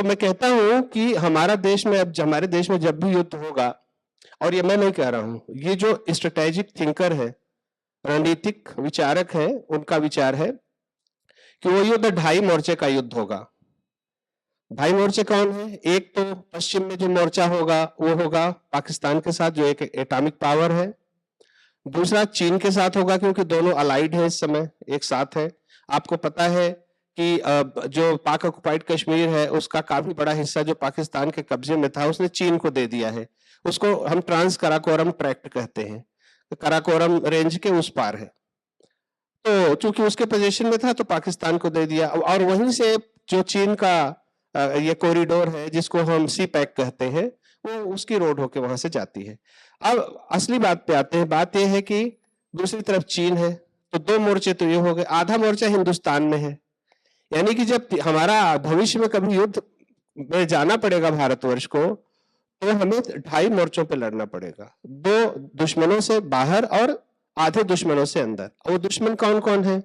मैं कहता हूं कि हमारा देश में, अब हमारे देश में जब भी युद्ध होगा, और ये मैं नहीं कह रहा हूं, ये जो स्ट्रेटेजिक थिंकर है, रणनीतिक विचारक है, उनका विचार है कि वो युद्ध ढाई मोर्चे का युद्ध होगा। ढाई मोर्चे कौन है? एक तो पश्चिम में जो मोर्चा होगा वो होगा पाकिस्तान के साथ, जो एक एटॉमिक पावर है। दूसरा चीन के साथ होगा, क्योंकि दोनों अलाइड है, इस समय एक साथ है। आपको पता है कि जो पाक ऑक्युपाइड कश्मीर है उसका काफी बड़ा हिस्सा जो पाकिस्तान के कब्जे में था उसने चीन को दे दिया है। उसको हम ट्रांस कराकोरम ट्रैक्ट कहते हैं, तो कराकोरम रेंज के उस पार है। तो चूंकि उसके पोजीशन में था तो पाकिस्तान को दे दिया, और वहीं से जो चीन का ये कॉरिडोर है जिसको हम सी पैक कहते हैं, वो उसकी रोड होके वहां से जाती है। अब असली बात पे आते हैं। बात यह है कि दूसरी तरफ चीन है, तो दो मोर्चे तो ये हो गए। आधा मोर्चा हिंदुस्तान में है, यानी कि जब हमारा भविष्य में कभी युद्ध में जाना पड़ेगा भारतवर्ष को, तो हमें ढाई मोर्चों पे लड़ना पड़ेगा, दो दुश्मनों से बाहर और आधे दुश्मनों से अंदर। वो दुश्मन कौन कौन है?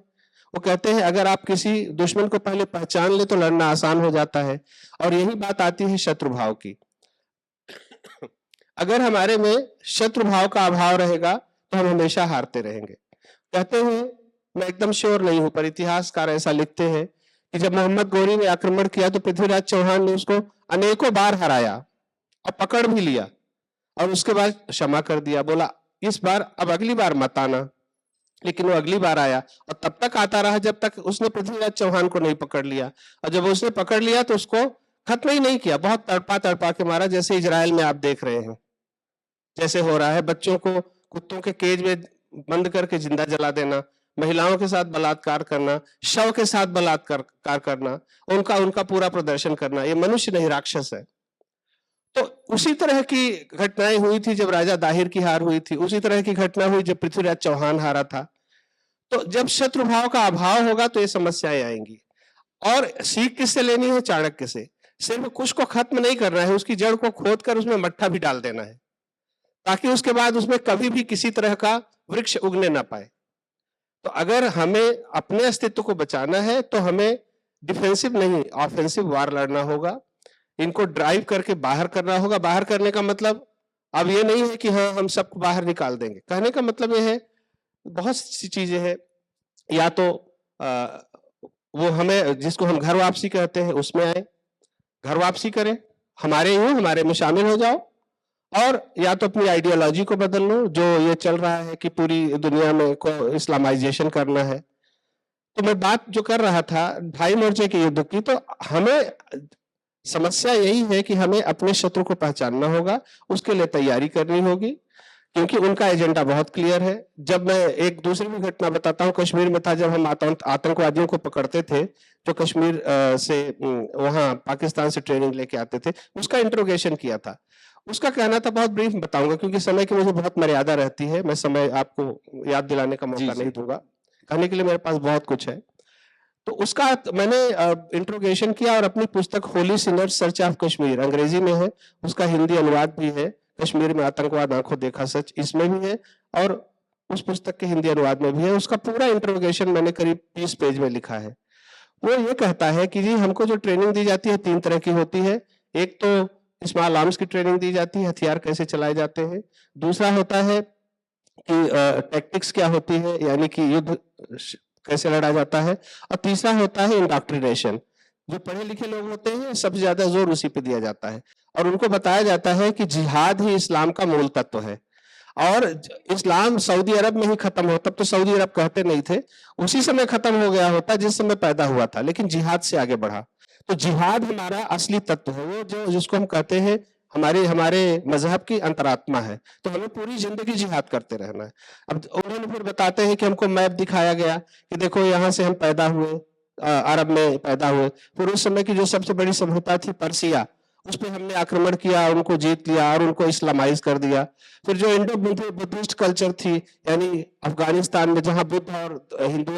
वो कहते हैं अगर आप किसी दुश्मन को पहले पहचान ले तो लड़ना आसान हो जाता है, और यही बात आती है शत्रु भाव की। अगर हमारे में शत्रु भाव का अभाव रहेगा तो हम हमेशा हारते रहेंगे। कहते हैं, मैं एकदम श्योर नहीं हूं, पर इतिहासकार ऐसा लिखते हैं कि जब मोहम्मद गोरी ने आक्रमण किया तो पृथ्वीराज चौहान ने उसको अनेकों बार हराया और पकड़ भी लिया, और उसके बाद क्षमा कर दिया, बोला इस बार, अब अगली बार मत आना। लेकिन वो अगली बार आया और तब तक आता रहा जब तक उसने पृथ्वीराज चौहान को नहीं पकड़ लिया, और जब उसने पकड़ लिया तो उसको खत्म ही नहीं किया, बहुत तड़पा तड़पा के मारा। जैसे इजराइल में आप देख रहे हैं जैसे हो रहा है, बच्चों को कुत्तों के केज में बंद करके जिंदा जला देना, महिलाओं के साथ बलात्कार करना, शव के साथ बलात्कार करना, उनका पूरा प्रदर्शन करना, ये मनुष्य नहीं राक्षस है। तो उसी तरह की घटनाएं हुई थी जब राजा दाहिर की हार हुई थी, उसी तरह की घटना हुई जब पृथ्वीराज चौहान हारा था। तो जब शत्रु भाव का अभाव होगा तो ये समस्याएं आएंगी, और सीख किससे लेनी है? चाणक्य से। सिर्फ कुछ को खत्म नहीं करना है, उसकी जड़ को खोद कर उसमें मट्ठा भी डाल देना है, ताकि उसके बाद उसमें कभी भी किसी तरह का वृक्ष उगने ना पाए। तो अगर हमें अपने अस्तित्व को बचाना है तो हमें डिफेंसिव नहीं, ऑफेंसिव वार लड़ना होगा। इनको ड्राइव करके बाहर करना होगा। बाहर करने का मतलब अब ये नहीं है कि हाँ हम सबको बाहर निकाल देंगे। कहने का मतलब ये है, बहुत सी चीजें हैं, या तो वो हमें, जिसको हम घर वापसी कहते हैं, उसमें आए, घर वापसी करें, हमारे में शामिल हो जाओ, और या तो अपनी आइडियोलॉजी को बदल लो, जो ये चल रहा है कि पूरी दुनिया में को इस्लामाइजेशन करना है। तो मैं बात जो कर रहा था ढाई मोर्चे के युद्ध की, तो हमें समस्या यही है कि हमें अपने शत्रु को पहचानना होगा, उसके लिए तैयारी करनी होगी, क्योंकि उनका एजेंडा बहुत क्लियर है। जब मैं एक दूसरी भी घटना बताता हूँ, कश्मीर में था, जब हम आतंकवादियों को पकड़ते थे जो कश्मीर से वहां पाकिस्तान से ट्रेनिंग लेके आते थे, उसका इंट्रोगेशन किया था। उसका कहना था, बहुत ब्रीफ बताऊंगा क्योंकि समय की मुझे बहुत मर्यादा रहती है, मैं समय आपको याद दिलाने का मौका नहीं दूंगा, कहने के लिए मेरे पास बहुत कुछ है। तो उसका मैंने इंट्रोगेशन किया, और अपनी पुस्तक Holi Sinners search of Kashmir, अंग्रेजी में है, उसका हिंदी अनुवाद भी है, कश्मीर में आतंकवाद आंखों देखा सच, इसमें भी है, और उस पुस्तक के हिंदी अनुवाद में भी है। उसका पूरा इंट्रोगेशन मैंने करीब 30 पेज में लिखा है। वो ये कहता है कि जी हमको जो ट्रेनिंग दी जाती है 3 तरह की होती है। एक तो स्मॉल आर्म्स की ट्रेनिंग दी जाती है, हथियार कैसे चलाए जाते हैं। दूसरा होता है कि टैक्टिक्स क्या होती है, यानी कि युद्ध कैसे लड़ा जाता है। और तीसरा होता है इंडोक्ट्रिनेशन, जो पढ़े लिखे लोग होते हैं सबसे ज्यादा जोर उसी पे दिया जाता है, और उनको बताया जाता है कि जिहाद ही इस्लाम का मूल तत्व है, और इस्लाम सऊदी अरब में ही खत्म हो, तब तो सऊदी अरब कहते नहीं थे, उसी समय खत्म हो गया होता जिस समय पैदा हुआ था, लेकिन जिहाद से आगे बढ़ा। तो जिहाद हमारा असली तत्व है, वो जो जिसको हम कहते हैं हमारे मजहब की अंतरात्मा है। तो हमें पूरी जिंदगी जिहाद करते रहना है। अब उन्होंने फिर बताते हैं कि हमको मैप दिखाया गया कि देखो यहाँ से हम पैदा हुए, अरब में पैदा हुए, फिर उस समय की जो सबसे बड़ी सभ्यता थी पर्सिया, उस पर हमने आक्रमण किया, उनको जीत लिया और उनको इस्लामाइज कर दिया। फिर जो इंडो बुद्धिस्ट कल्चर थी, यानी अफगानिस्तान में जहां बुद्ध और हिंदू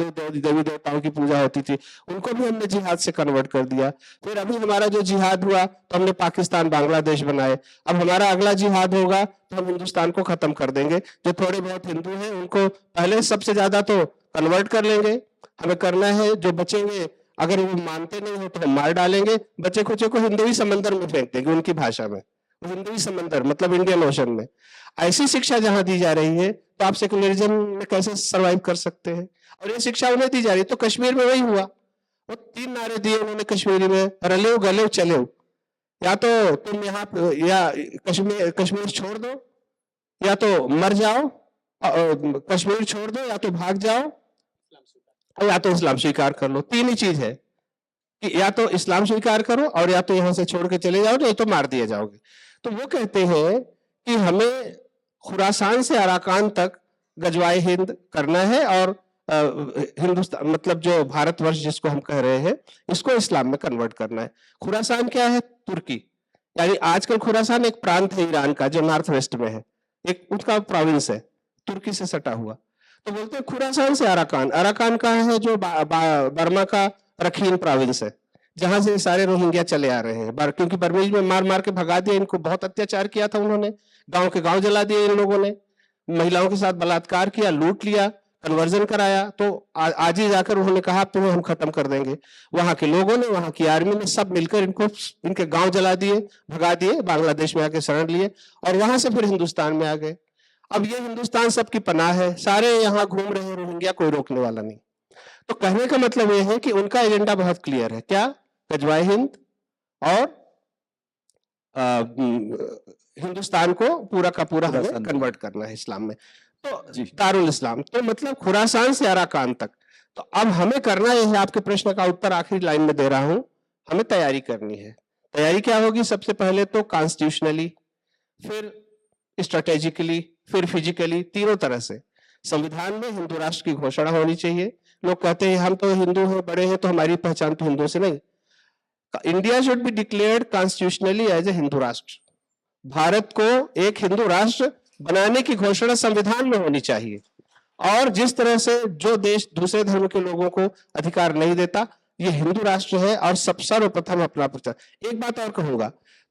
देवी देवताओं की पूजा होती थी, उनको भी हमने जिहाद से कन्वर्ट कर दिया। फिर अभी हमारा जो जिहाद हुआ तो हमने पाकिस्तान बांग्लादेश बनाए। अब हमारा अगला जिहाद होगा तो हम हिंदुस्तान को खत्म कर देंगे। जो थोड़े बहुत हिंदू हैं उनको पहले सबसे ज्यादा तो कन्वर्ट कर लेंगे, हमें करना है, जो बचेंगे अगर वो मानते नहीं हो तो हम मार डालेंगे, बच्चे खुचे को हिंदुई समंदर में फेंक देंगे, उनकी भाषा में। हिंदुई समंदर मतलब इंडियन ओशन में। ऐसी शिक्षा जहां दी जा रही है तो आप सेकुलरिज्म में कैसे सरवाइव कर सकते हैं? और ये शिक्षा उन्हें दी जा रही है। तो कश्मीर में वही हुआ, वो 3 नारे दिए उन्होंने कश्मीरी में, रले गले चले, या तो तुम यहाँ या कश्मीर छोड़ दो, या तो मर जाओ, कश्मीर छोड़ दो, या तो भाग जाओ, या तो इस्लाम स्वीकार कर लो। 3 ही चीज है कि या तो इस्लाम स्वीकार करो, और या तो यहां से छोड़ के चले जाओ, नहीं तो मार दिए जाओगे। तो वो कहते हैं कि हमें खुरासान से अराकान तक गजवाए हिंद करना है, और हिंदुस्तान मतलब जो भारतवर्ष जिसको हम कह रहे हैं, इसको इस्लाम में कन्वर्ट करना है। खुरासान क्या है? तुर्की, यानी आजकल खुरासान एक प्रांत है ईरान का जो नॉर्थ वेस्ट में है, एक उसका प्रोविंस है, तुर्की से सटा हुआ। तो बोलते हैं खुरासान से अराकान। अराकान कहाँ है? जो बर्मा का रखीन प्रोविंस है, जहां से सारे रोहिंग्या चले आ रहे हैं। क्योंकि बर्मीज में मार मार के भगा दिया इनको, बहुत अत्याचार किया था उन्होंने, गांव के गांव जला दिए इन लोगों ने, महिलाओं के साथ बलात्कार किया, लूट लिया, कन्वर्जन कराया। तो आज ही जाकर उन्होंने कहा तुम्हें हम खत्म कर देंगे। वहां के लोगों ने, वहां की आर्मी ने सब मिलकर इनको, इनके गांव जला दिए, भगा दिए, बांग्लादेश में आके शरण लिए, और वहां से फिर हिंदुस्तान में आ गए। अब ये हिंदुस्तान सबकी पनाह है, सारे यहाँ घूम रहे हैं रोहिंग्या, कोई रोकने वाला नहीं। तो कहने का मतलब ये है कि उनका एजेंडा बहुत क्लियर है। क्या? गजवाए हिंद और हिंदुस्तान को पूरा का पूरा हमें कन्वर्ट करना है इस्लाम में। तो दारुल इस्लाम, तो मतलब खुरासान से अराकान तक। तो अब हमें करना यह है, आपके प्रश्न का उत्तर आखिरी लाइन में दे रहा हूं, हमें तैयारी करनी है। तैयारी क्या होगी? सबसे पहले तो कॉन्स्टिट्यूशनली, फिर स्ट्रेटेजिकली, फिर फिजिकली, तीनों तरह से। संविधान में हिंदू राष्ट्र की घोषणा होनी चाहिए। लोग कहते हैं हम तो हिंदू हैं, बड़े हैं, तो हमारी पहचान तो हिंदुओं से नहीं। India should be declared constitutionally as a Hindu राष्ट्र। भारत को एक हिंदू राष्ट्र बनाने की घोषणा संविधान में होनी चाहिए। और जिस तरह से जो देश दूसरे धर्म के लोगों को अधिकार नहीं देता, ये हिंदू राष्ट्र है, और सब सर्वप्रथम अपना प्रचार। एक बात और कहूंगा,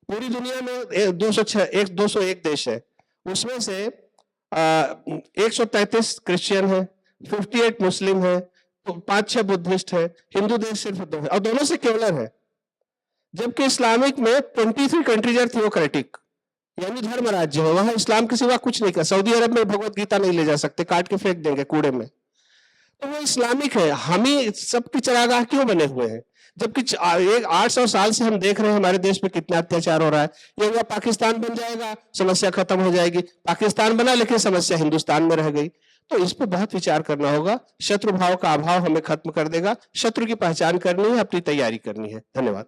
पूरी दुनिया में 201 देश है, उसमें से 133 क्रिश्चियन है, 58 मुस्लिम है, तो 5-6 बुद्धिस्ट है, हिंदू देश सिर्फ 2 है, और दोनों सेक्युलर है। जबकि इस्लामिक में 23 कंट्रीज आर थियोक्रेटिक, यानी धर्म राज्य है, वहां इस्लाम के सिवा कुछ नहीं कर। सऊदी अरब में भगवत गीता नहीं ले जा सकते, काट के फेंक देंगे कूड़े में। तो वो इस्लामिक है। हम ही सबकी चरागाह क्यों बने हुए हैं? जबकि 800 साल से हम देख रहे हैं हमारे देश में कितना अत्याचार हो रहा है। ये हुआ पाकिस्तान बन जाएगा, समस्या खत्म हो जाएगी। पाकिस्तान बना, लेकिन समस्या हिंदुस्तान में रह गई। तो इस पर बहुत विचार करना होगा। शत्रु भाव का अभाव हमें खत्म कर देगा। शत्रु की पहचान करनी है, अपनी तैयारी करनी है। धन्यवाद।